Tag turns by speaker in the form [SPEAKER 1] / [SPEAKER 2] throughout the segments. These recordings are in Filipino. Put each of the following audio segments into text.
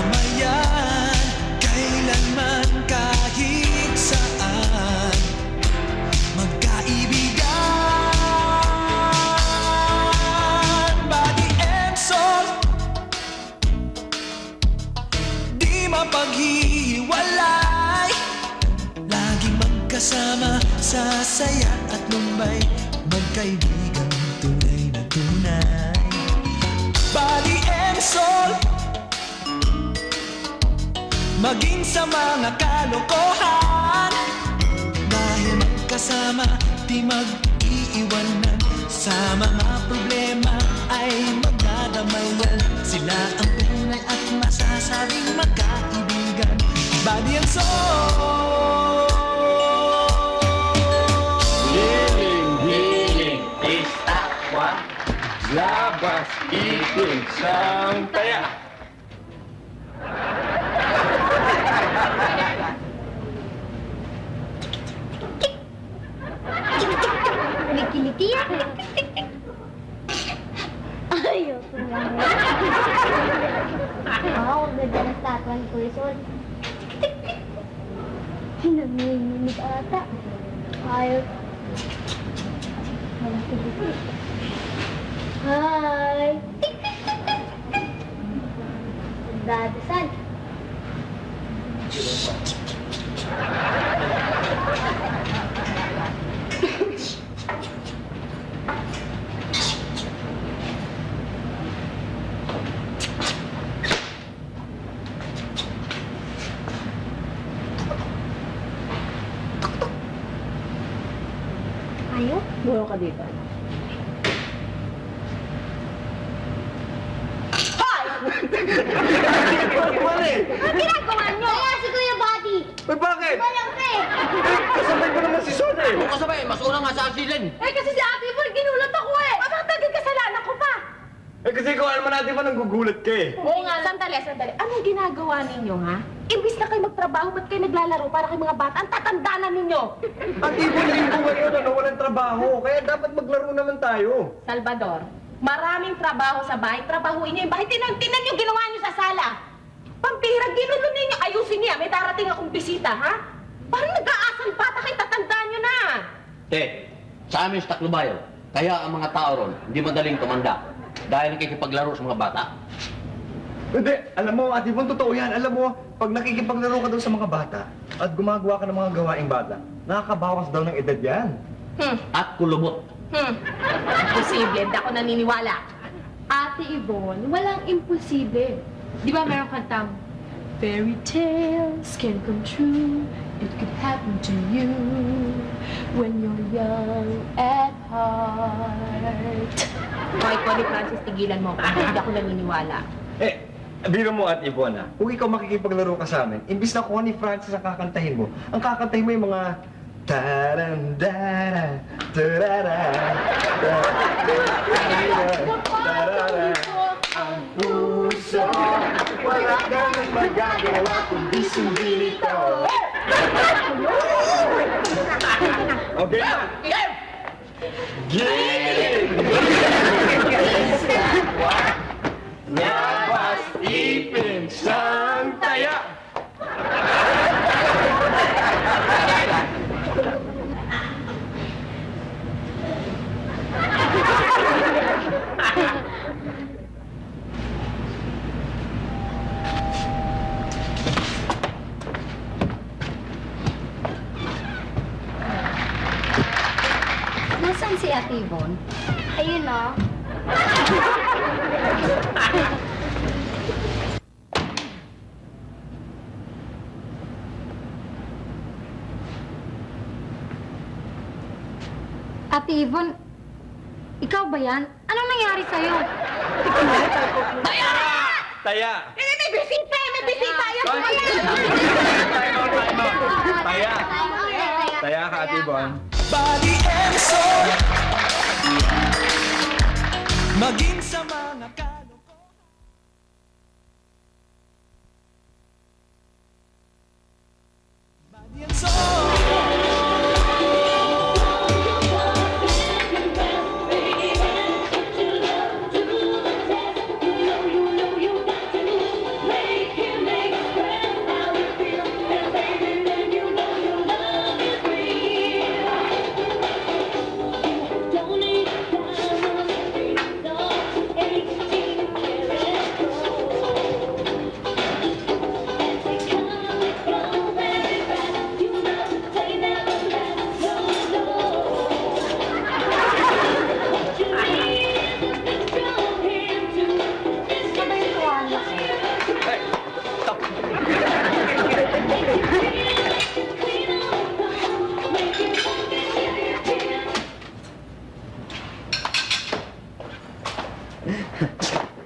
[SPEAKER 1] Magkasama yan kailanman kahit saan. Magkaibigan, body and soul, di mapaghihiwalay. Laging magkasama sa saya at lumbay. Magkaibigan tunay na tunay. Body and soul, maging sa mga kalokohan. Dahil magkasama, di mag-iiwanan. Sa mga problema ay magdadamayan. Sila ang tunay at masasabing magkaibigan. Body and soul.
[SPEAKER 2] Hiling, istakwa, labas, iting, sang taya.
[SPEAKER 3] Kumikiliti yan. Ayoko naman. Ang ganda ng statwa ni Kuya Sol. Hinamimimig ata. Ayaw. Walang kiliti. Hi! Dadasal. Ayaw?
[SPEAKER 4] Buo ka dito.
[SPEAKER 3] Ang ginagawa niyo? Kaya si Kuya Buddy.
[SPEAKER 2] Ay, bakit?
[SPEAKER 3] Walang pre.
[SPEAKER 2] Kasabay ko naman si Son eh.
[SPEAKER 5] Kung kasabay, mas una nga sa accident.
[SPEAKER 4] Kasi si Ate Ivor, ginulat ako eh. Bakit naging kasalanan ko pa?
[SPEAKER 2] Eh kasi kung alam natin ba nanggugulat ka eh.
[SPEAKER 4] Oo nga, sandali. Anong ginagawa ninyo, ha? Imbis na kayo magtrabaho, ba't kayo naglalaro para kay mga bata? Ang tatanda na ninyo!
[SPEAKER 2] Ang ibon linggo ngayon, walang trabaho. Kaya dapat maglaro naman tayo.
[SPEAKER 4] Salvador, maraming trabaho sa bahay. Trabahuin niyo yung bahay. Tinan niyo ginawa niyo sa sala. Pampira, ginulo ninyo. Ayusin niya. May darating akong bisita, ha? Parang nag-aasal bata kayo. Tatandaan niyo na.
[SPEAKER 5] Te, sa amin sa Taclobayo, kaya ang mga tao ron, hindi madaling tumanda. Dahil nakikipaglaro sa mga bata.
[SPEAKER 2] Hindi, alam mo, Ate Von, totoo yan. Alam mo, pag nakikipaglaro ka daw sa mga bata at gumagawa ka ng mga gawaing bata, nakakabawas daw ng edad yan.
[SPEAKER 5] At kulubot.
[SPEAKER 4] Imposible. Hindi ako naniniwala.
[SPEAKER 6] Ate Yvonne, walang imposible. Di ba meron kantang, Fairy tales can come true, it could happen to you when you're young at heart.
[SPEAKER 4] Okay, Connie Francis, tigilan mo. Hindi ako naniniwala.
[SPEAKER 2] Eh, biro mo, Ate Von, ha? Kung ikaw makikipaglaro ka sa amin, imbis na Connie Francis ang kakantahin mo, ang kakantahin mo yung mga tarandara, tarara, tarara, ang puso, wala ka nang magagawa kundi sundito. Okay na? Giling! Labas, ipin, sang taya!
[SPEAKER 3] Nasaan si Ate Yvonne? Ayun o. Ate Yvonne, ikaw ba yan? Anong nangyari sa'yo?
[SPEAKER 2] Taya!
[SPEAKER 4] May bisita! May bisita! Yan po yan!
[SPEAKER 2] Taya! Taya ka, Ate Von.
[SPEAKER 1] Body and soul, maging sa mga kalokohan. Body and soul.
[SPEAKER 6] Make him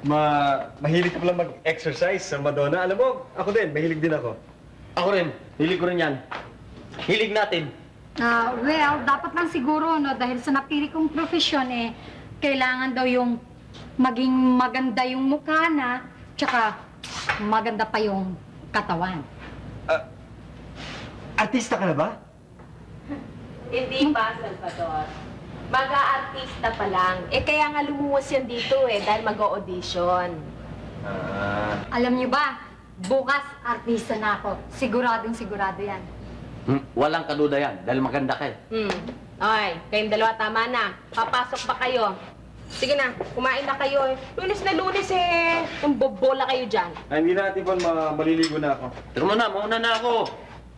[SPEAKER 2] mahilig ka pala mag-exercise sa Madonna. Alam mo, ako din, mahilig din ako.
[SPEAKER 5] Ako rin. Hilig ko rin yan. Hilig natin.
[SPEAKER 3] Well, dapat lang siguro, no, dahil sa napili kong profesyon, kailangan daw yung maging maganda yung mukha na, tsaka maganda pa yung katawan.
[SPEAKER 2] Artista ka na ba?
[SPEAKER 4] Hindi pa, Salvador. Mag-aartista pa lang. Kaya nga lumuwas yan dito dahil mag-audition.
[SPEAKER 3] Alam niyo ba, bukas artista na ako. Siguradong sigurado yan.
[SPEAKER 5] Walang kaduda yan dahil maganda ka eh.
[SPEAKER 4] Okay, kayong dalawa tama na. Papasok pa kayo. Sige na, kumain na kayo Lunes na lunes ang bobola kayo dyan.
[SPEAKER 2] Ay, hindi na, Tibon, maliligo na ako.
[SPEAKER 5] Teka mo na, mauna na ako.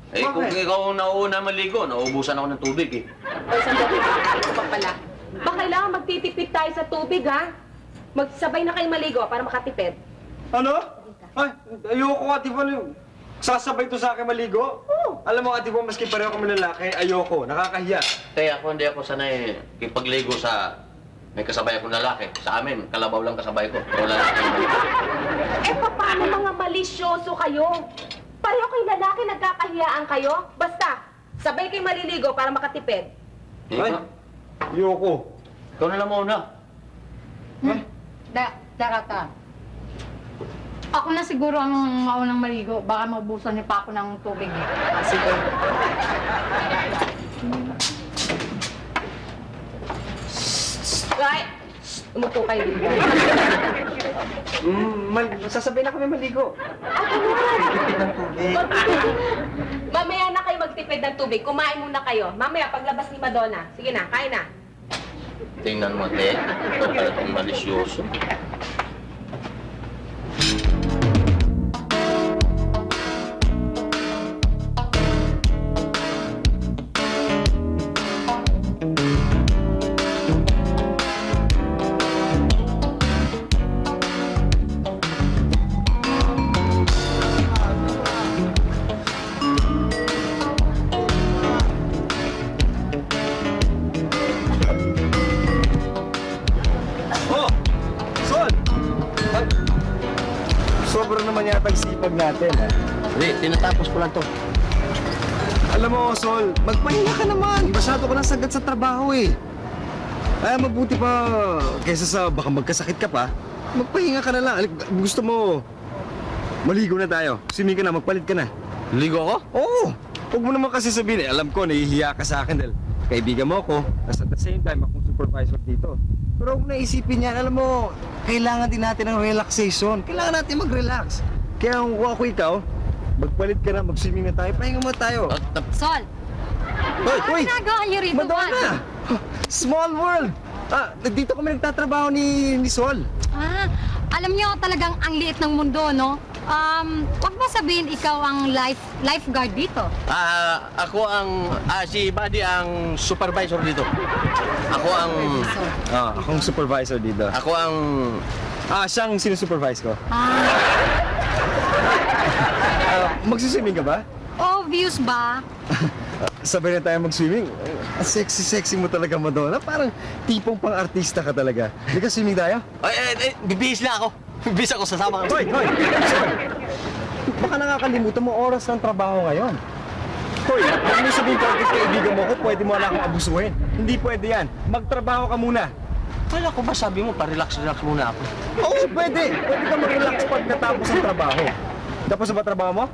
[SPEAKER 5] Kung
[SPEAKER 2] Bakit?
[SPEAKER 5] ikaw ang nauuna maligo, nauubusan ako ng tubig eh.
[SPEAKER 4] O, sandali. Ito pa pala. Ba kailangan magtitipid tayo sa tubig, ha? Magsabay na kayo maligo para makatipid.
[SPEAKER 2] Ano? Ay, ayoko, Ate Von, yung sasabay to sa akin maligo. Alam mo, Ate Von, maski pareho kami lalaki, ayoko, nakakahiya.
[SPEAKER 5] Kaya ako hindi ako sanay ipagligo sa may kasabay akong lalaki. Sa amin, kalabaw lang kasabay ko. Pero lalaki ang maligo.
[SPEAKER 4] Paano mga malisyoso kayo? Pareho kayo lalaki, nagkakahiyaan kayo? Basta, sabay kayo maliligo para makatipid.
[SPEAKER 2] Ay, ayoko.
[SPEAKER 5] Ikaw na lang mauna.
[SPEAKER 3] Darata. Ako na siguro ang maunang maligo. Baka maubusan niyo pa ako ng tubig.
[SPEAKER 4] Sige. Right. Umupo kayo dito.
[SPEAKER 2] Sasabay na kami maligo.
[SPEAKER 4] Mamaya na kayo magtipid ng tubig. Kumain muna kayo. Mamaya, paglabas ni Madonna. Sige na, kain na.
[SPEAKER 5] Tingnan mo, te. Ito pala itong malisyoso.
[SPEAKER 2] Oh! Sol! Sobrang naman yata ang sipag natin, ha?
[SPEAKER 5] Hindi, tinatapos ko lang to.
[SPEAKER 2] Alam mo, Sol, magpahinga ka naman. Masyado ka nang sagad sa trabaho, eh. Ay, mabuti pa, kaysa sa baka magkasakit ka pa, magpahinga ka na lang. Gusto mo, maligo na tayo. Swimming ka na, magpalit ka na.
[SPEAKER 5] Ligo ako?
[SPEAKER 2] Oo! Huwag mo naman kasi sabihin, alam ko, nahihiya ka sa akin dahil kaibigan mo ako. Tapos at the same time, akong supervisor dito. Pero huwag mo na isipin yan, alam mo, kailangan din natin ng relaxation. Kailangan natin mag-relax. Kaya kung ako ikaw, magpalit ka na, mag-swimming na tayo, pahinga mo tayo.
[SPEAKER 3] Sol!
[SPEAKER 2] Hoy,
[SPEAKER 3] Ano ginagawa niyo rito,
[SPEAKER 2] Madonna! Small world! Dito kami nagtatrabaho ni Sol.
[SPEAKER 3] Alam niyo talagang ang liit ng mundo, no? Wag mo sabihin ikaw ang lifeguard dito.
[SPEAKER 5] Ako ang, si Buddy ang supervisor dito. Ako ang,
[SPEAKER 2] Akong supervisor dito.
[SPEAKER 5] ako ang,
[SPEAKER 2] Siyang sinusupervise ko.
[SPEAKER 3] Ah,
[SPEAKER 2] Magsiswimming ka ba?
[SPEAKER 3] obvious ba?
[SPEAKER 2] Sabay na tayo mag-swimming. Ang sexy-sexy mo talaga, Madonna. Parang tipong pang-artista ka talaga. Hindi ka swimming tayo?
[SPEAKER 5] bibihis na ako. Bibihis ako, sasama ka.
[SPEAKER 2] Hoy! Sol! Baka nakakalimutan mo oras ng trabaho ngayon. Hoy, huwag mo sabihin ka kaibigan mo ko, pwede mo na akong abusuhin. Hindi pwede yan. Magtrabaho ka muna.
[SPEAKER 5] Kala ko ba sabi mo, pa-relax muna ako.
[SPEAKER 2] Oo, pwede. Pwede ka mag-relax pag natapos ang trabaho. Tapos na ba trabaho mo?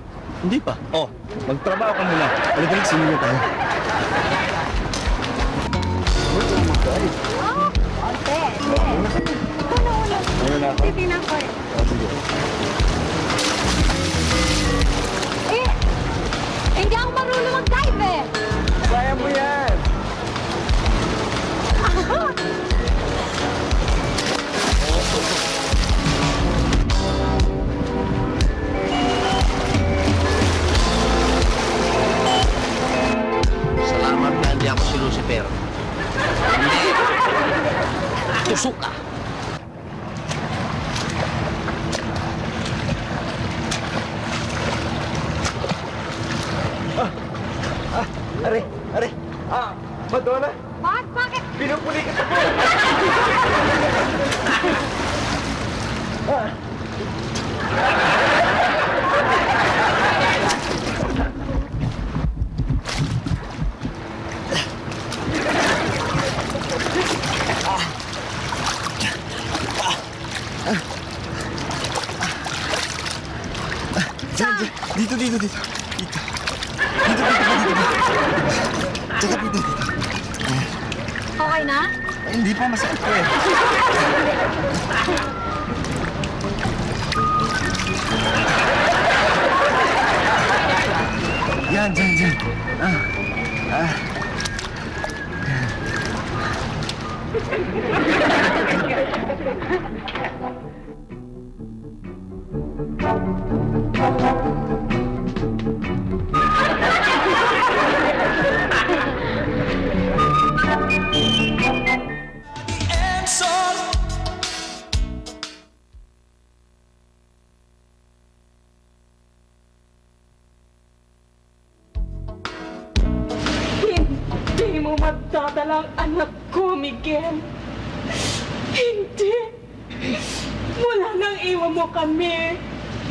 [SPEAKER 5] Hindi pa.
[SPEAKER 2] Oh, magtrabaho ka muna. Halika, swimming na tayo.
[SPEAKER 3] Ante, ikaw na una.
[SPEAKER 2] Ano na ako?
[SPEAKER 3] Titignan ko eh. Hindi ako marunong mag-dive eh.
[SPEAKER 2] Kaya mo yan.
[SPEAKER 5] Salamat na hindi ako si Lucifer. Hindi. Tusok ka.
[SPEAKER 2] Are. Madonna,
[SPEAKER 3] Bakit?
[SPEAKER 2] pinupuli kita po. Dito. Dito. Tsaka dito.
[SPEAKER 3] Okay na?
[SPEAKER 2] Hindi pa, masakit ko eh. Yan, dyan.
[SPEAKER 1] and soul.
[SPEAKER 4] Hindi mo magdadalang anak ko, Miguel. Hindi. Mula nang iwan mo kami,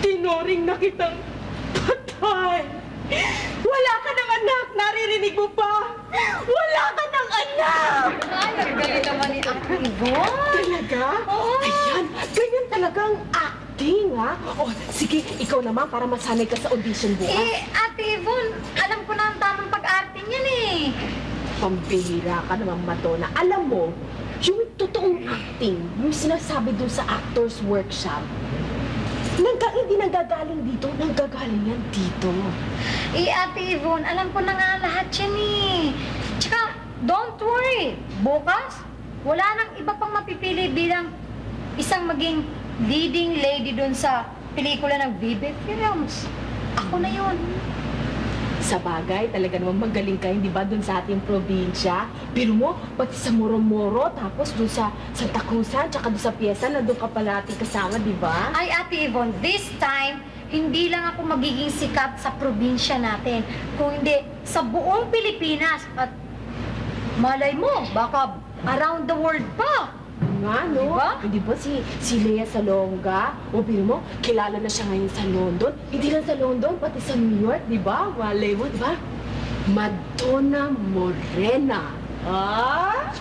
[SPEAKER 4] tinuring na kitang patay. Wala ka ng anak, naririnig mo ba? Wala ka ng anak!
[SPEAKER 3] Ay, nagaling naman ni Ate Yvonne.
[SPEAKER 4] Talaga?
[SPEAKER 3] Oo.
[SPEAKER 4] Ayan, ganyan talagang acting, ha? O, sige, ikaw naman para masanay ka sa audition bukas.
[SPEAKER 3] Ate Yvonne, alam ko na ang tamang pag-arte niyan eh.
[SPEAKER 4] Pambihira ka naman, Madonna. Alam mo, yung totoong acting, yung sinasabi dun sa actor's workshop, hindi nanggagaling dito, nanggagaling yan dito.
[SPEAKER 3] Ate Yvonne, alam ko na nga lahat yan eh. Tsaka, don't worry. Bukas, wala nang iba pang mapipili bilang isang maging leading lady dun sa pelikula ng Vive Films. Ako na yun.
[SPEAKER 4] Sa bagay, talaga naman magaling ka, hindi ba, dun sa ating probinsya? Pero mo, pati sa Moro-Moro, tapos dun sa Santa Cruzan, tsaka dun sa piyesa, nandun ka palati kasama, di ba?
[SPEAKER 3] Ay, Ate Yvonne, this time, hindi lang ako magiging sikat sa probinsya natin, kung hindi sa buong Pilipinas. At malay mo, baka around the world pa.
[SPEAKER 4] Nga, no?
[SPEAKER 3] Diba?
[SPEAKER 4] Hindi ba si Lea Salonga? O pero mo, kilala na siya ngayon sa London. Hindi lang sa London, pati sa New York, di ba? Malay mo, di ba? Madonna Morena. Ah?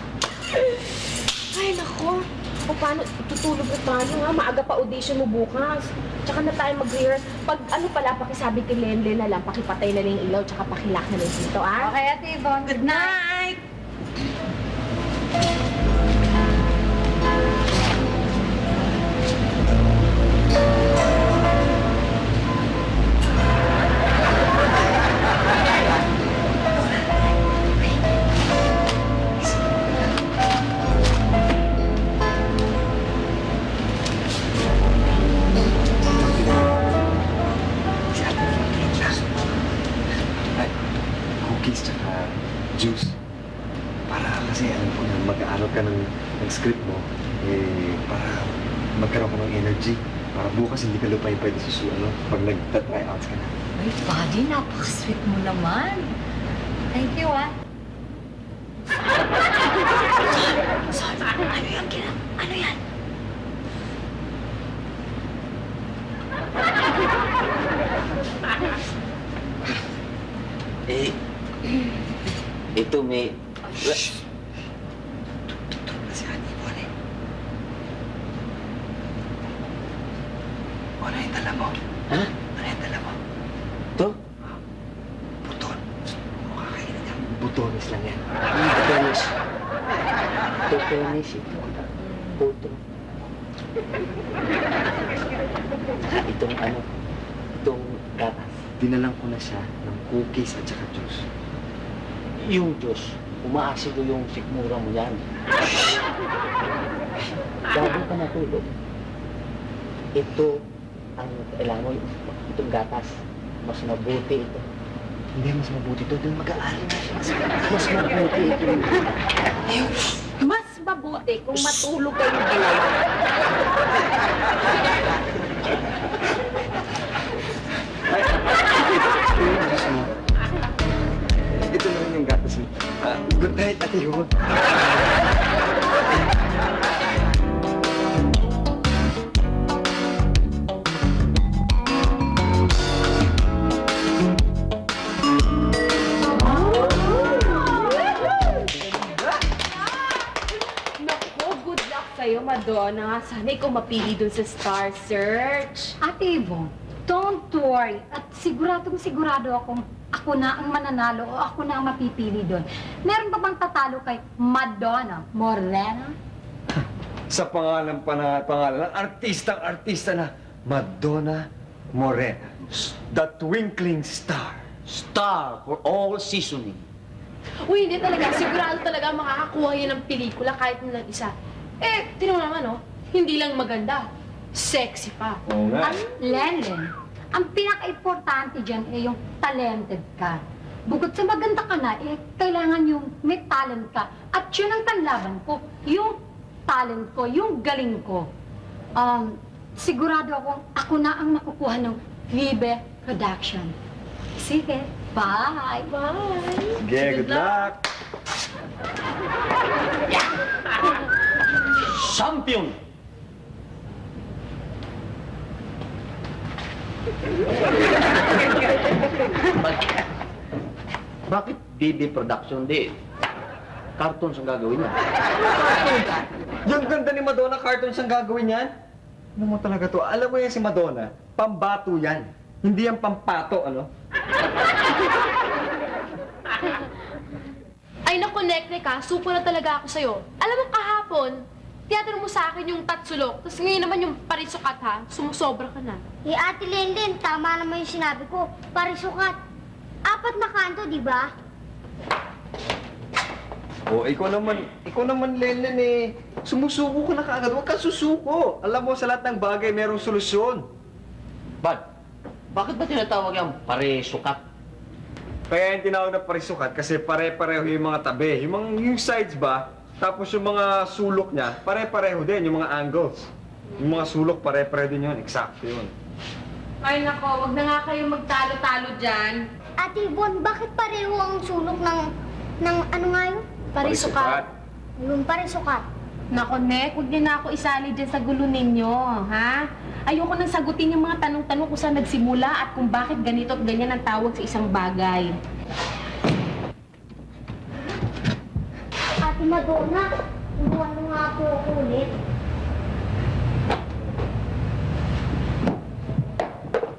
[SPEAKER 4] Ay, nako. O paano, tutulog na tayo ha? Maaga pa audition mo bukas. Tsaka na tayo mag-rehearse. Pag ano pala, pakisabi kay Lenlen na lang, pakipatay na lang yung ilaw, tsaka pakilak na lang dito, ah?
[SPEAKER 3] Okay, Ate Yvonne, good night.
[SPEAKER 2] Ay, cookies tsaka juice. Para kasi alam ko na mag-aaral ka ng script mo, para magkaroon ka ng energy. Para bukas hindi ka lupay-pay sa pag nagta-tryouts ka na.
[SPEAKER 3] Ay, buddy, napaka-sweet mo naman. Thank you, ah. Ano yan, Ano yan?
[SPEAKER 7] Ito may...
[SPEAKER 2] Kasi Ate Yvonne Ano yung dala mo?
[SPEAKER 7] Ha?
[SPEAKER 2] Ano yung dala mo?
[SPEAKER 7] Ito?
[SPEAKER 2] Buton. Makakainin niya. Butones lang yan.
[SPEAKER 7] Penis. Ito penis. Ito. Puto. Itong ano? Itong gatas.
[SPEAKER 2] Dinalang ko na siya ng cookies at saka juice.
[SPEAKER 7] Yung Diyos, umaasido yung sikmura mo yan. Bago ka natulog, ito ang kailangan mo, itong gatas. Mas mabuti ito.
[SPEAKER 2] Hindi, mas mabuti to. Dahil mag-aaral na siya.
[SPEAKER 7] Mas mabuti ito.
[SPEAKER 4] Mas mabuti kung matulog kayong dalawa.
[SPEAKER 2] Ito yung juice mo. Ito na rin yung gatas mo. Good night, Ate Yvonne.
[SPEAKER 6] sa'yo, Madonna. Sana ikaw mapili dun sa Star Search.
[SPEAKER 3] Ate Yvonne, don't worry. At sigurado akong ako na ang mananalo o ako na ang mapipili doon. Meron pa bang tatalo kay Madonna Morena?
[SPEAKER 2] Sa pangalan ng artista na Madonna Morena. The twinkling star.
[SPEAKER 5] Star for all seasoning.
[SPEAKER 6] Uy, hindi talaga. Sigurado talaga makakakuha yun ng pelikula kahit na lang isa. Eh, tinan mo naman, oh. Hindi lang maganda. Sexy pa.
[SPEAKER 2] Oo nga.
[SPEAKER 3] Lenlen, ang pinaka-importante dyan ay yung talented ka. Bukod sa maganda ka na, kailangan yung may talent ka. At yun ang panlaban ko. Yung talent ko, yung galing ko. Sigurado ako na ang makukuha ng Vibe Production. Sige, bye!
[SPEAKER 6] Bye!
[SPEAKER 2] Sige, good luck.
[SPEAKER 5] Champion! Bakit BB Production? Di, cartoons ang gagawin niya.
[SPEAKER 2] Yung ganda ni Madonna, cartoons ang gagawin yan? Ano mo talaga to? Alam mo yan si Madonna, pambato yan. Hindi yan pampato, ano?
[SPEAKER 6] Ay, naku, Neknek, supo na talaga ako sa'yo. Alam mo, kahapon, tinatanong mo sa akin yung tatsulok, tapos ngayon naman yung parisukat, ha? Sumusobra ka na.
[SPEAKER 8] Eh, Ate Lenlen, tama naman yung sinabi ko. Parisukat. 4 na kanto, di ba?
[SPEAKER 2] Oh, ikaw naman, Lenlen eh. Sumusuko ka na kaagad. Huwag kang susuko. Alam mo, sa lahat ng bagay, merong solusyon.
[SPEAKER 5] Bad, bakit ba tinatawag yung pare-sukat?
[SPEAKER 2] Kaya yung tinawag na parisukat kasi pare-pareho yung mga tabi. Yung sides ba, tapos yung mga sulok niya, pare-pareho din, yung mga angles. Yung mga sulok, pare-pareho din yun. Eksakto yun.
[SPEAKER 6] Ay, nako, wag na nga kayo magtalo-talo dyan.
[SPEAKER 8] Ate Yvonne, bakit pareho ang sulok ng ano nga yun?
[SPEAKER 6] Parisukat.
[SPEAKER 8] Yung parisukat.
[SPEAKER 4] Nako, Nek, huwag niyo na ako isali dyan sa gulo ninyo, ha? Ayoko nang sagutin yung mga tanong-tanong kung saan nagsimula at kung bakit ganito at ganyan ang tawag sa isang bagay.
[SPEAKER 8] Ate Madonna, turuan mo nga ako ulit.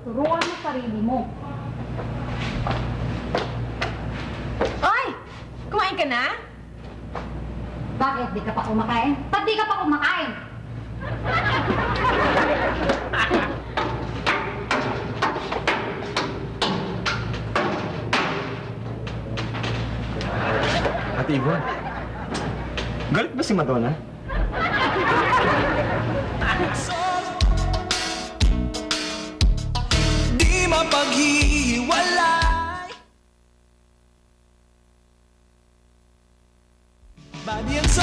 [SPEAKER 3] Turuan mo sarili mo.
[SPEAKER 4] Ay! Kumain ka na?
[SPEAKER 3] Bakit di ka pa kumakain? Ba't di ka pa kumakain?
[SPEAKER 2] Ate Yvonne, galit ba si Madonna?
[SPEAKER 1] Di mapaghihiwalay. Body and soul.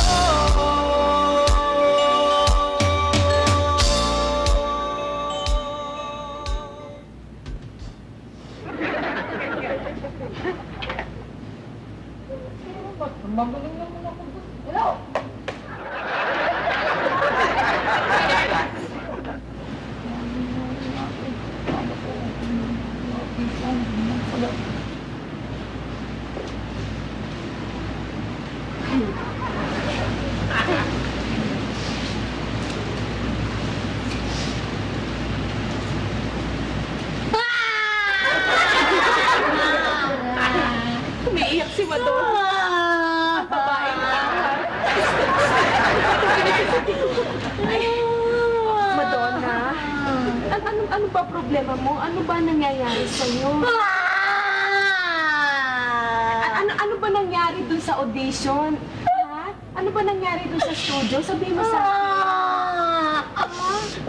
[SPEAKER 4] Umiiyak si Madonna. Babae na. Madonna, ano ba problema mo? Ano ba nangyayari sa'yo? Ano ba nangyari dun sa audition? Ha? Ano ba nangyari dun sa studio? Sabihin mo sa akin.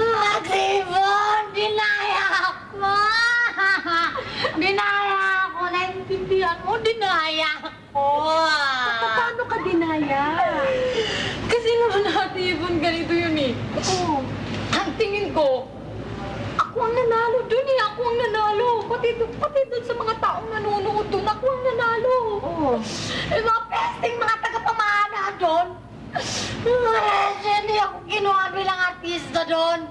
[SPEAKER 8] Ate Yvonne, dinaya ako! Dinaya ako! Naintindihan mo, dinaya ako!
[SPEAKER 4] Paano ka dinaya?
[SPEAKER 6] Kasi naman, Ate Yvonne, ganito yun eh.
[SPEAKER 4] Oo.
[SPEAKER 6] Ang tingin ko, ako ang nanalo dun eh. Ako ang nanalo. Pati dun sa mga taong nanonood dun, ako ang nanalo.
[SPEAKER 4] Oo.
[SPEAKER 8] Yung mga pesting mga tagapamana doon. Hindi ako kinuha bilang artista doon.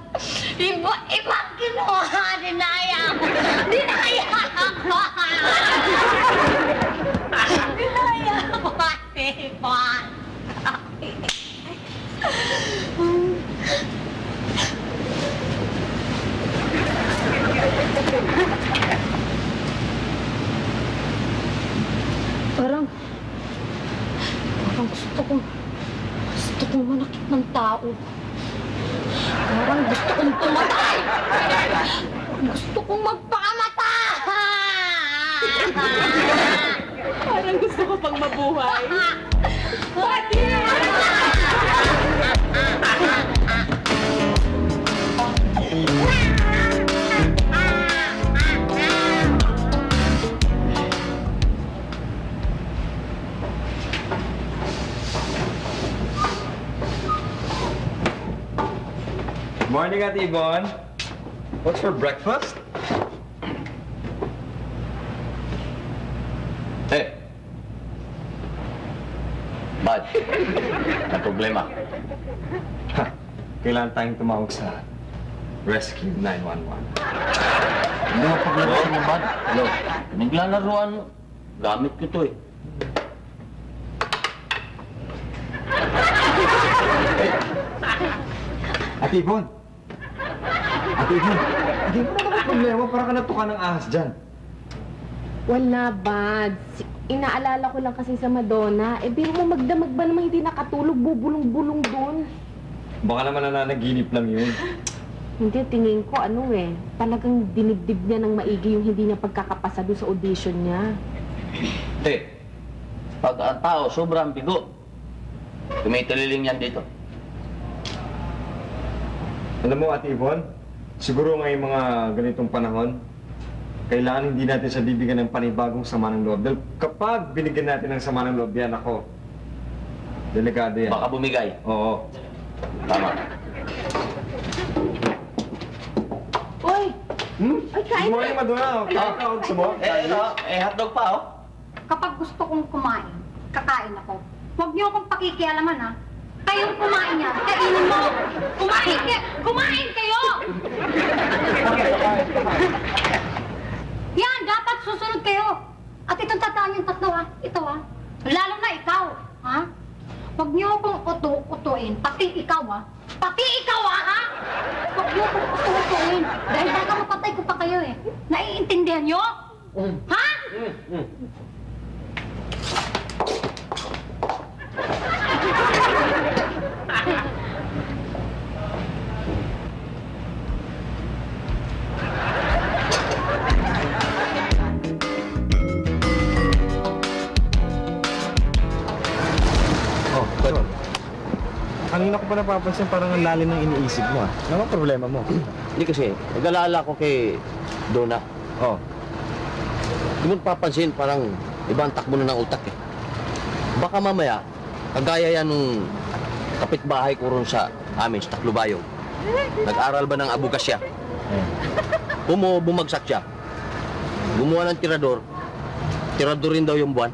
[SPEAKER 8] Ibang kinuha, dinaya ako. Dinaya ako! Dinaya ako, Ate Yvonne.
[SPEAKER 3] Gusto kong manakit ng tao. Parang gusto kong pumatay. Gusto kong magpakamatay.
[SPEAKER 4] Parang gusto ko pang mabuhay.
[SPEAKER 2] Morning, Ate Yvonne. What's for breakfast?
[SPEAKER 5] Eh. Bad. May problema.
[SPEAKER 2] Ha, kailangan tayong tumawag sa Rescue 911.
[SPEAKER 5] Hindi mo paglaro ng bad. Hello. Naglalaroan mo. Gamit ko to eh.
[SPEAKER 2] Ate Yvonne! Ate Yvonne! Hindi mo na naman problema para ka natuka ng ahas dyan.
[SPEAKER 6] Wala, bad. Inaalala ko lang kasi sa Madonna. Eh, biro mo magdamag ba naman hindi nakatulog, bubulong-bulong doon?
[SPEAKER 2] Baka naman nananaginip lang yun.
[SPEAKER 6] Hindi, tingin ko talagang dinibdib niya ng maigi yung hindi niya pagkakapasa doon sa audition niya.
[SPEAKER 5] Eh. Pag ang tao sobrang bigo, tumitililing yan dito.
[SPEAKER 2] Alam mo, Ate Yvonne, siguro ngayong mga ganitong panahon, kailangan hindi natin siya bibigyan ng panibagong sama ng loob. Dahil kapag binigyan natin ng sama ng loob yan, ako, delikado yan.
[SPEAKER 5] Baka bumigay.
[SPEAKER 2] Oo.
[SPEAKER 5] Tama.
[SPEAKER 6] Uy!
[SPEAKER 2] Hmm?
[SPEAKER 6] Ay, kain
[SPEAKER 2] Good morning, Madonna. Kain ka, gusto mo?
[SPEAKER 5] Hotdog pa oh.
[SPEAKER 3] Kapag gusto kong kumain, kakain ako. Huwag niyo akong pakikialaman, ha? Kayong kumain niya, kainin mo. Kumain kayo! Yan, dapat susunod kayo. At itong tataan yung tatlo, ha? Ito, ha? Lalo na ikaw, ha? Huwag niyo akong utuin, pati ikaw, ha? Pati ikaw, ha? Huwag niyo akong utuin. Dahil baka mapatay ko pa kayo, eh. Naiintindihan niyo? Ha?
[SPEAKER 2] Oh, Tol. Kanina ko pa napapansin parang ang lalim ng iniisip mo, ah. Ano ang problema mo?
[SPEAKER 5] Hindi kasi, nag-alala ko kay Donna.
[SPEAKER 2] Oh,
[SPEAKER 5] Hindi mo papansin, parang ibang takbo na ng utak eh. Baka mamaya, kagaya yan nung kapitbahay ko ron sa amin, sa Taclobayo. Nag-aral ba ng abugasya? Bumagsak siya. Gumawa ng tirador. Tirador rin daw yung buwan.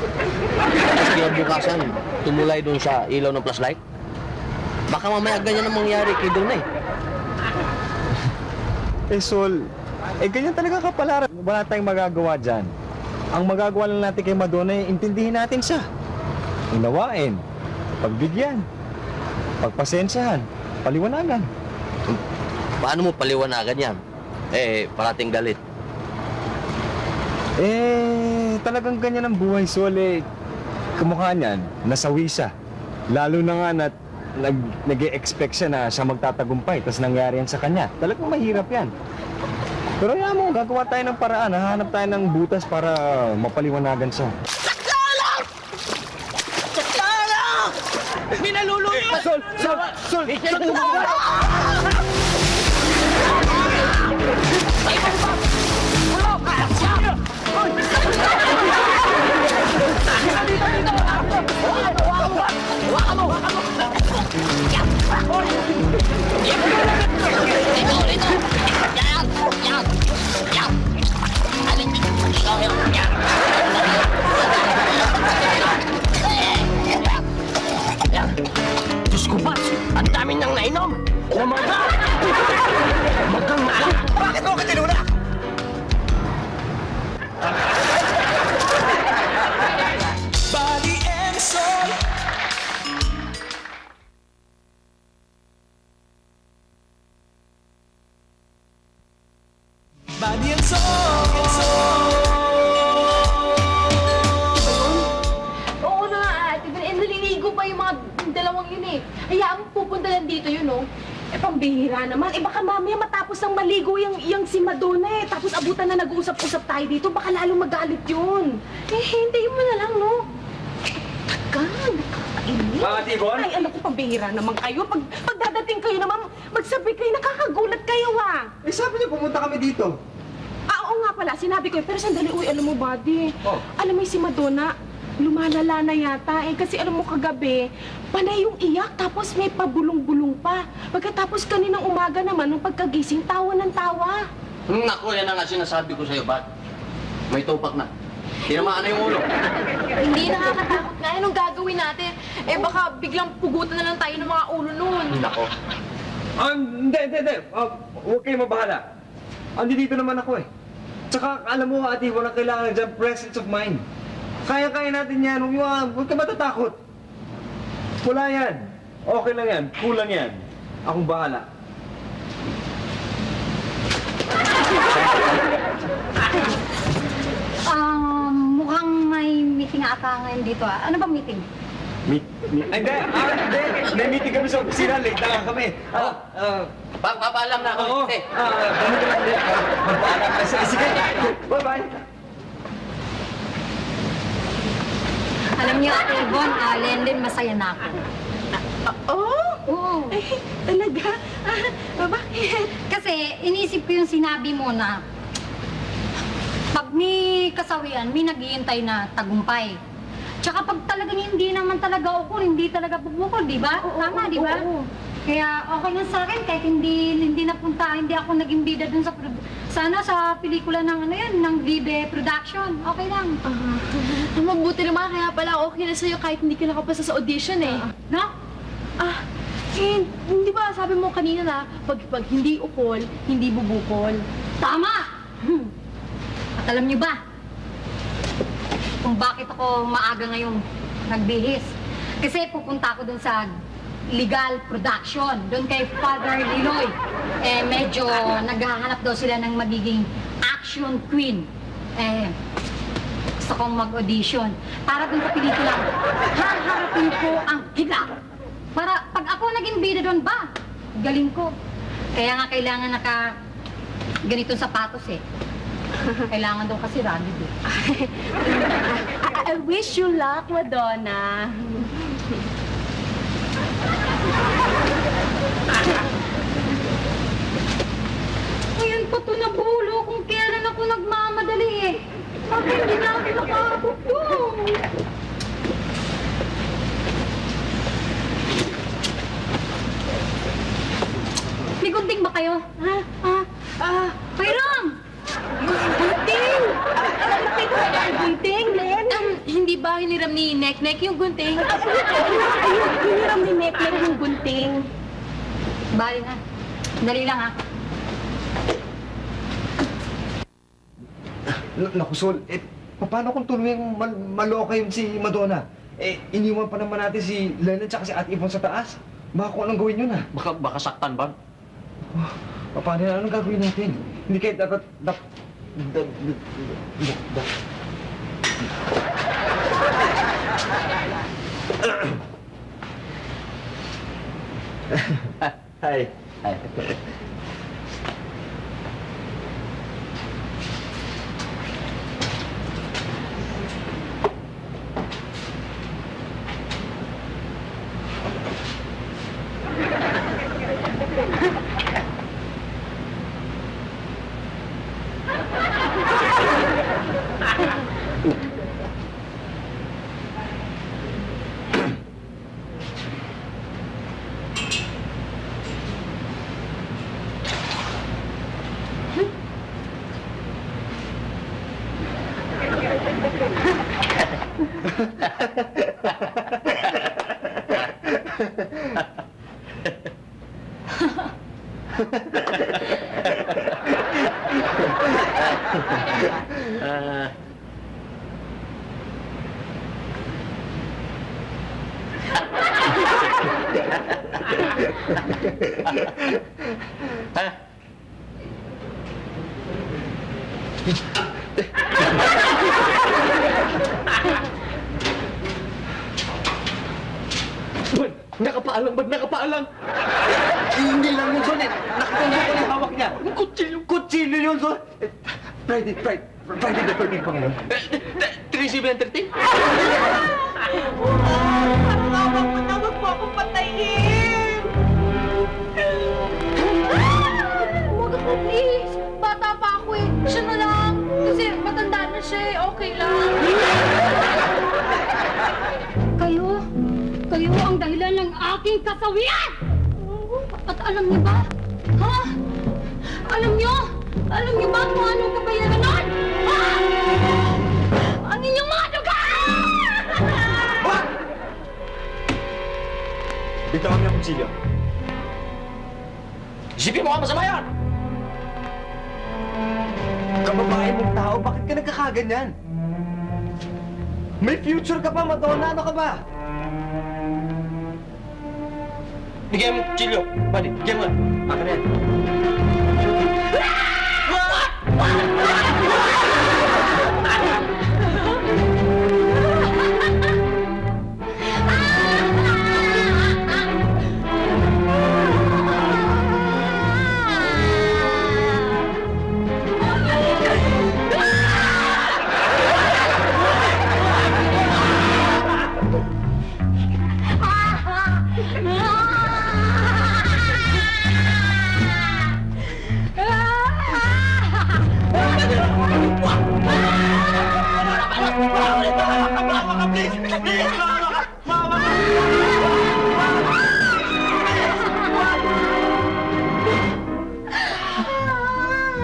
[SPEAKER 5] Tapos kinabukasan, tumulay doon sa ilaw ng flashlight. Baka mamaya ganyan ang mangyari kay Donna eh.
[SPEAKER 2] Sol, ganyan talaga kapalaran. Wala tayong magagawa dyan. Ang magagawa lang natin kay Madonna ay intindihin natin siya. Unawain, pagbigyan, pagpasensyahan, paliwanagan.
[SPEAKER 5] Paano mo paliwanagan yan? Eh, parating galit.
[SPEAKER 2] Talagang ganyan ang buhay, Sol. Kamukha niyan, nasawi siya. Lalo na nga na nag-e-expect siya na siya magtatagumpay, tapos nangyari yan sa kanya. Talagang mahirap yan. Pero yan mo, gagawa tayo ng paraan. Hahanap tayo ng butas para mapaliwanagan siya. Sol!
[SPEAKER 5] Diyos ko ba? Ang dami nang nainom! Namaga! Magang na! Bakit mo ka tinuna?
[SPEAKER 1] Body and soul. Body and soul.
[SPEAKER 6] Oo na, Ate Bel. pa yung mga dalawang yun eh. Hayaan mo pupunta lang dito yun, oh.
[SPEAKER 4] Eh, pambihira naman. Eh, baka mamaya matapos ng maligo yung si Madonna eh. Tapos abutan na nag-uusap-usap tayo dito. Baka lalong magalit yun. Eh, hintayin mo na lang, no? Tagal, nakakainis.
[SPEAKER 2] Mga tibon?
[SPEAKER 4] Ay, alam ko, pambihira naman kayo. Pag dadating kayo naman, magsabi kayo, nakakagulat kayo, ah.
[SPEAKER 2] Eh, sabi niyo pumunta kami dito.
[SPEAKER 4] Ah, oo nga pala, sinabi ko eh. Pero sandali, uy, alam mo, buddy.
[SPEAKER 2] Oh.
[SPEAKER 4] Alam mo yung si Madonna, lumalala na yata eh. Kasi alam mo kagabi, panay yung iyak, tapos may pabulong-bulong pa. Pagkatapos kaninang umaga naman, nung pagkagising, tawa ng tawa.
[SPEAKER 5] Naku, yan ang nga sinasabi ko sa'yo, Bat. May tupak na. Tinamaan na yung ulo.
[SPEAKER 6] Hindi nakakatakot nga. Anong gagawin natin? Eh baka biglang pugutan na lang tayo ng mga ulo nun.
[SPEAKER 5] Nako.
[SPEAKER 2] Hindi. Huwag kayo mabahala. Andi dito naman ako eh. Tsaka, alam mo, ate, walang kailangan dyan presence of mind. Kaya-kaya natin yan. Huwag ka matatakot. Wala yan. Okay lang yan. Kulang yan. Akong bahala.
[SPEAKER 3] Mukhang may meeting ata ngayon dito ah. Ano bang meeting?
[SPEAKER 2] Hindi. May meeting kami sa opisina. Late na lang kami.
[SPEAKER 5] Papaalam na ako.
[SPEAKER 2] Oo.
[SPEAKER 5] Eh.
[SPEAKER 2] Ganun ka lang. Magpaalam ka. Sige. Bye-bye.
[SPEAKER 3] Alam niyo, Ate Yvonne, Lendin, masaya na ako.
[SPEAKER 4] Oh?
[SPEAKER 3] Oo.
[SPEAKER 4] Eh, talaga? Bakit?
[SPEAKER 3] Kasi inisip ko yung sinabi mo na pag may kasawian, may naghihintay na tagumpay. Tsaka pag talagang hindi naman talaga ukol, hindi talaga bubukol, di ba? Tama, di ba? Kaya okay lang sa akin kahit hindi napunta, hindi ako naging bida dun sa pelikula ng ano yan, ng Vive Production. Okay lang.
[SPEAKER 6] Mabuti naman, kaya pala okay na sa'yo kahit hindi ka nakapasa sa audition eh.
[SPEAKER 3] No?
[SPEAKER 6] Hindi ba sabi mo kanina na pag hindi ukol, hindi bubukol?
[SPEAKER 3] Tama! At alam niyo ba kung bakit ako maaga ngayong nagbihis? Kasi pupunta ako dun sa legal production, dun kay Father Liloy. Eh, medyo naghahanap daw sila ng magiging action queen. Eh, gusto kong mag-audition. Para dun sa pelikula, haharapin ko ang higa. Para pag ako naging bida doon ba, galing ko. Kaya nga kailangan ganitong sapatos eh. Kailangan daw kasi rugged eh.
[SPEAKER 4] I wish you luck, Madonna.
[SPEAKER 3] Ngayon pa ito nabulo kung kailan ako nagmamadali eh. Bakit hindi na ako nakakabot doon? May gunting ba kayo? Pairam!
[SPEAKER 4] Gunting! Nakita mo ba ang gunting, Len?
[SPEAKER 6] Hindi ba hiniram ni Nek-Nek yung gunting?
[SPEAKER 4] Ayun, hiniram ni Nek-Nek yung gunting.
[SPEAKER 3] Bali na. Dali lang ha.
[SPEAKER 2] Naku, Sol, paano kung tuluyang maloka yun si Madonna? Eh, iniwan pa naman natin si Lennon tsaka si Ate Yvonne sa taas. Baka kung anong gawin yun ah.
[SPEAKER 5] Baka saktan, Bag.
[SPEAKER 2] Paano na? Anong gagawin natin? Hindi kayo dapat...
[SPEAKER 5] Hi. Hi. Nakapaalang ba? Nakapaalang!
[SPEAKER 2] Hindi lang yun, Son. Nakatanda ko yung hawak niya.
[SPEAKER 5] Kutsilyo!
[SPEAKER 2] Kutsilyo yun, Son. Friday the 13th pa ngayon.
[SPEAKER 5] 3713?
[SPEAKER 4] Parang mo na, wag mo akong patayin!
[SPEAKER 6] Huwag ako, please. Bata pa ako eh. Siya na lang. Kasi matanda na siya eh. Okay lang.
[SPEAKER 3] Kayo ang dahilan ng aking kasawian! At alam niyo ba? Ha? Alam niyo ba kung anong kabayaran nun? Ha? Ang inyong mga duga!
[SPEAKER 2] Bitawan niya ang kutsilyo.
[SPEAKER 5] Isipin mo ka masama yan!
[SPEAKER 2] Kababae mong tao, bakit ka nagkakaganyan? May future ka pa, Madonna. Ano ka ba?
[SPEAKER 5] Bigyan mo yung kutsilyo. Buddy, bigyan mo.
[SPEAKER 2] Akin na yan.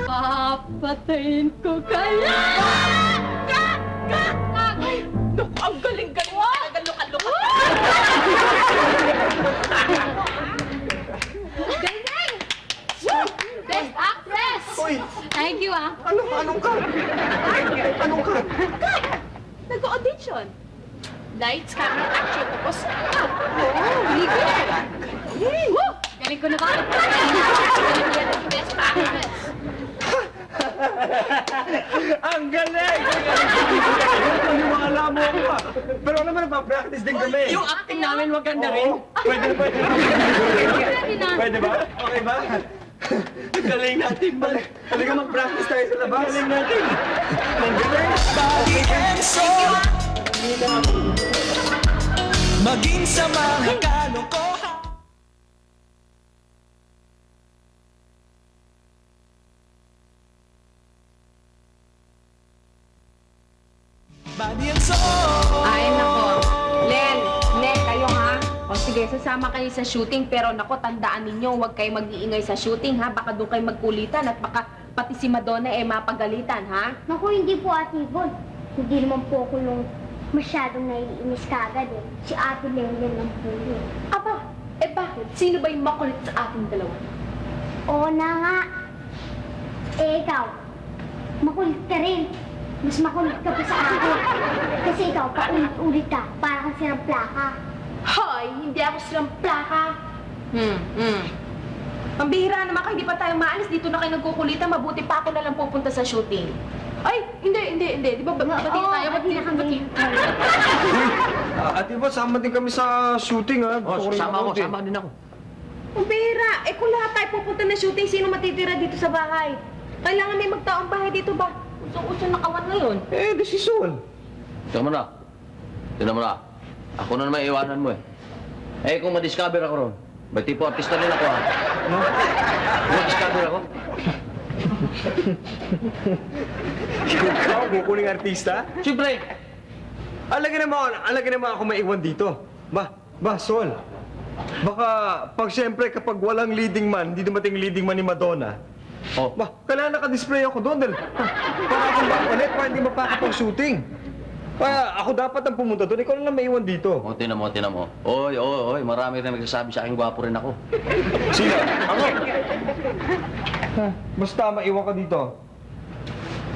[SPEAKER 3] Papatayin ko kayo!
[SPEAKER 4] Naku, ang galing-galing mo talaga, luka-luka.
[SPEAKER 3] Galing! Best actress!
[SPEAKER 2] Uy!
[SPEAKER 3] Thank you, ah.
[SPEAKER 2] Anong ka? Anong ka?
[SPEAKER 6] Nag-audition. Lights, camera, action. Tapos,
[SPEAKER 3] Very good! Woo! Galing ko na ba? Best actress!
[SPEAKER 2] Ang galing! Paniwala mo ako ah. Pero alam mo, nagpa-practice din kami.
[SPEAKER 5] Yung acting namin maganda rin.
[SPEAKER 2] Pwede.
[SPEAKER 3] Pwede na.
[SPEAKER 2] Pwede ba? Okay ba?
[SPEAKER 5] Galing natin, man.
[SPEAKER 2] Halika mag-practice tayo sa labas. Galing natin. Ang galing.
[SPEAKER 1] Body and soul. Maging sa mga kalokohan. Body and soul.
[SPEAKER 4] Ay, nako. Len, kayo ha? O sige, sasama kayo sa shooting, pero nako, tandaan ninyo, huwag kayo mag-iingay sa shooting, ha? Baka doon kayo magkulitan at baka pati si Madonna mapagalitan, ha?
[SPEAKER 8] Naku, hindi po, Ate Yvonne. Hindi naman po ako nung masyadong naiinis kagad eh. Si Ate Lenlen lang po yun.
[SPEAKER 6] aba, bakit? Sino ba yung makulit sa ating dalawa?
[SPEAKER 8] Oo na nga. Eh, ikaw, makulit ka rin. Mas makulit ka pa sa akin. Kasi ikaw, paulit-ulit ka. Para kang sirang plaka.
[SPEAKER 6] Hoy, hindi ako silang plaka.
[SPEAKER 4] Pambihira naman kayo, hindi pa tayo maalis. Dito na kayo nagkukulitan, mabuti pa ako na lang pupunta sa shooting.
[SPEAKER 6] Ay, hindi. Di ba, bati tayo?
[SPEAKER 8] Pati na kami.
[SPEAKER 2] Ate Bo, sama din kami sa shooting ha.
[SPEAKER 5] Oh,
[SPEAKER 2] Gusto ko rin
[SPEAKER 5] sama ako,
[SPEAKER 2] manood, eh.
[SPEAKER 5] sama din ako.
[SPEAKER 4] Pambihira, kung lahat tayo pupunta na shooting, sino matitira dito sa bahay? Kailangan may magtaong bahay dito ba? Uso-uso na kawan ngayon.
[SPEAKER 2] Eh, desisyon.
[SPEAKER 5] Tignan mo na. Tignan mo na. Ako na naman iwanan mo eh. Eh, kung ma-discover ako ron, ba't tipo artista rin ako ha?
[SPEAKER 2] No?
[SPEAKER 5] Kung ma-discover ako?
[SPEAKER 2] Ikaw, kukuling artista?
[SPEAKER 5] Siyempre!
[SPEAKER 2] Alagyan naman ako maiwan dito. Sol. Baka, siyempre, kapag walang leading man, hindi dumating leading man ni Madonna,
[SPEAKER 5] Oh,
[SPEAKER 2] kailangan naka-display ako doon dahil para akong makulit, para hindi mapakapag-shooting. Ako dapat ang pumunta doon, ikaw lang maiwan dito.
[SPEAKER 5] oh, tinan mo. Oy, marami rin nagsasabi sa akin, gwapo rin ako.
[SPEAKER 2] Sino? Ako? Basta maiwan ka dito.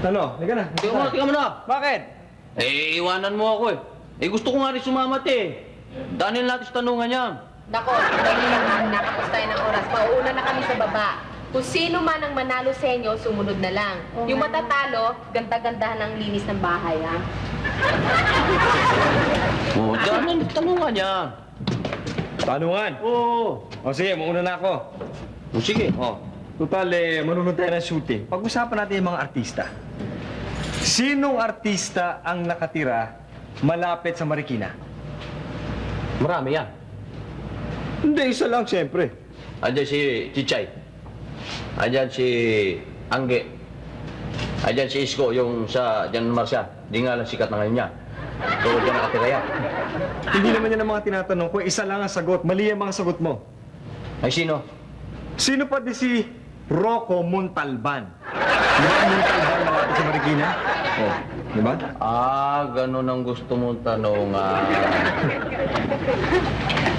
[SPEAKER 2] Ano? Halika na.
[SPEAKER 5] Tingnan mo na.
[SPEAKER 2] Bakit?
[SPEAKER 5] Eh, iwanan mo ako eh. Eh, gusto ko nga rin sumamat eh. Daniel natin sa tanungan niya.
[SPEAKER 4] Nako, dali lang, nakapos tayo ng oras. Mauuna na kami sa baba. Kung sino man ang manalo sa inyo, sumunod na lang. Yung matatalo, ganda-gandahan ang linis ng bahay, ha?
[SPEAKER 5] Oh, Daniel, tanungan niya.
[SPEAKER 2] Tanungan.
[SPEAKER 5] Oo.
[SPEAKER 2] O sige, mauna na ako.
[SPEAKER 5] O sige.
[SPEAKER 2] O, total manunod tayo ng shooting. Pag-usapan natin yung mga artista. Sinong artista ang nakatira malapit sa Marikina?
[SPEAKER 5] Marami yan.
[SPEAKER 2] Hindi, isa lang siyempre.
[SPEAKER 5] Andyan si Chichay. Andyan si Angge. Andyan si Isko, yung sa Jan Marcia. Di nga lang sikat na ngayon niya. So, dyan nakatira yan.
[SPEAKER 2] Hindi naman yan ang mga tinatanong ko. Isa lang ang sagot. Mali ang mga sagot mo.
[SPEAKER 5] Ay, sino?
[SPEAKER 2] Sino pa di si Rocco Montalban? Rocco Montalban malapit sa Marikina? Oh, di ba?
[SPEAKER 5] Ah, ganun ang gusto mong tanongan.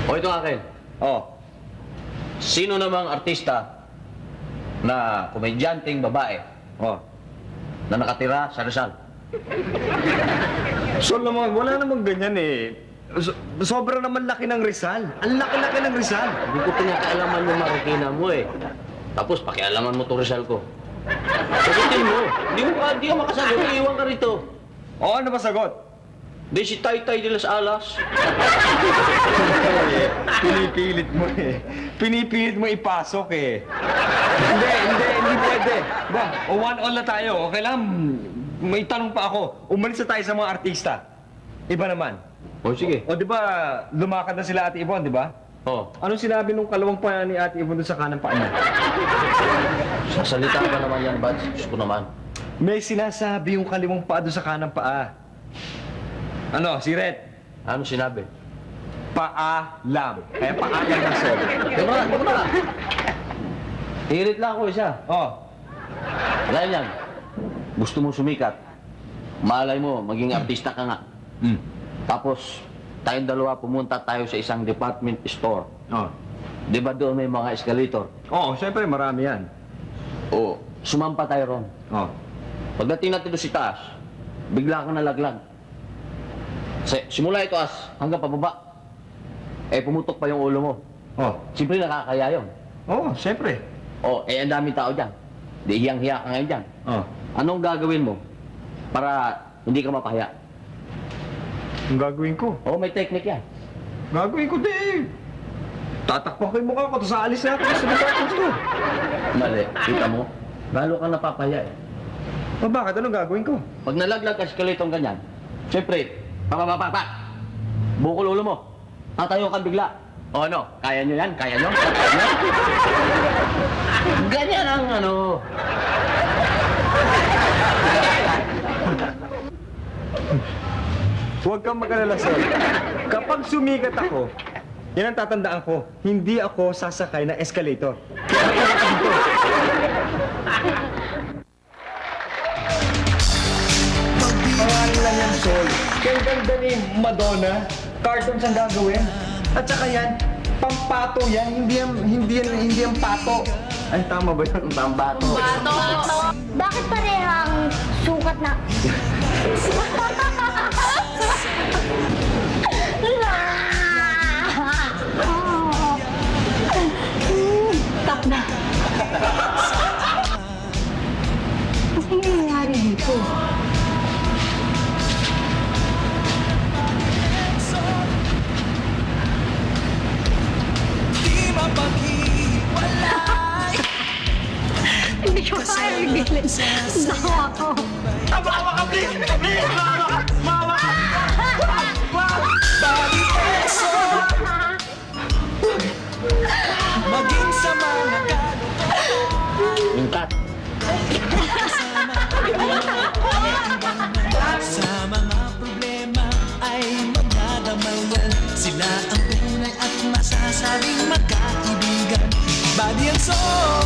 [SPEAKER 5] O, ito akin.
[SPEAKER 2] Oh,
[SPEAKER 5] Sino namang artista na komedyanteng babae
[SPEAKER 2] oh.
[SPEAKER 5] na nakatira sa Rizal?
[SPEAKER 2] So naman, wala namang ganyan eh. Sobra naman laki ng Rizal. Ang laki-laki ng Rizal.
[SPEAKER 5] Hindi ko pinakaalaman yung Marikina mo eh. Tapos pakialaman mo to Rizal ko. Sagutin mo. Di ka makasagot. Iiwan ka rito.
[SPEAKER 2] O, ano ba sagot?
[SPEAKER 5] Di si Taytay de las Alas.
[SPEAKER 2] Pinipilit mo eh. Pinipilit mo ipasok eh. Hindi pwede. Ba, o 1-all na tayo. Okay lang, may tanong pa ako. Umalis na tayo sa mga artista. Iba naman.
[SPEAKER 5] O sige.
[SPEAKER 2] O di ba, lumakad na sila Ate Yvonne, di ba?
[SPEAKER 5] O,
[SPEAKER 2] Anong sinabi nung kalawang pa ni Ate Yvonne doon sa kanang paa niya?
[SPEAKER 5] sasalita ka naman yan, Bads. Diyos ko naman.
[SPEAKER 2] May sinasabi yung kaliwang paa doon sa kanang paa. Ano, si Red?
[SPEAKER 5] Ano sinabi?
[SPEAKER 2] Paalam. Kaya paalam ng sol.
[SPEAKER 5] Teka na. Hirit lang ako isa.
[SPEAKER 2] Oh,
[SPEAKER 5] Dahil yan, gusto mo sumikat. Malay mo, maging artista ka nga. Tapos, tayong dalawa pumunta tayo sa isang department store.
[SPEAKER 2] oh.
[SPEAKER 5] Di ba doon may mga escalator?
[SPEAKER 2] Oo, syempre marami yan.
[SPEAKER 5] O, sumampa tayo ron.
[SPEAKER 2] Oh.
[SPEAKER 5] Pagdating natin doon si taas, bigla kang nalaglag. Simula itaas hanggang pababa. Pumutok pa yung ulo mo.
[SPEAKER 2] Oh.
[SPEAKER 5] Siyempre nakakaya yun.
[SPEAKER 2] Oo, syempre.
[SPEAKER 5] Ang daming tao dyan. Di hiyang-hiya ka ngayon dyan.
[SPEAKER 2] Oh.
[SPEAKER 5] Anong gagawin mo para hindi ka mapahiya?
[SPEAKER 2] Ang gagawin ko?
[SPEAKER 5] May technique yan.
[SPEAKER 2] Gagawin ko din. Tatakpan ko yung mukha ko, tapos aalis na ako sa department store.
[SPEAKER 5] Mali, kita mo? Lalo kang napapahiya eh.
[SPEAKER 2] O bakit? Anong gagawin ko?
[SPEAKER 5] Pag nalaglag ka escalator ganyan, siyempre, pa! Bukol ulo mo. Tatayo kang bigla. O ano, kaya nyo yan? Kaya nyo? Ganyan ang ano.
[SPEAKER 2] Huwag kang mag-alala, Sol. Kapag sumikat ako, yan ang tatandaan ko. Hindi ako sasakay ng escalator. Kaya mag-alala ka dito. Pangalan lang yan, Sol. Kaya ganda ni Madonna. Cartoons ang gagawin. At saka yan, pampato yan. Hindi yan pato. Ay, tama ba yun?
[SPEAKER 5] Pambato.
[SPEAKER 8] Bakit parehang sukat na?
[SPEAKER 3] Stop na. Ano nangyayari dito?
[SPEAKER 1] Di mapaghiwalay.
[SPEAKER 3] Hindi ko kaya bigilin. Nawa ko.
[SPEAKER 1] Balipeso. Maging sa mga
[SPEAKER 5] Yung cut.
[SPEAKER 1] sa mga problema ay magdadamayan. Sila ang tunay at masasabing magkaibigan. Body and soul.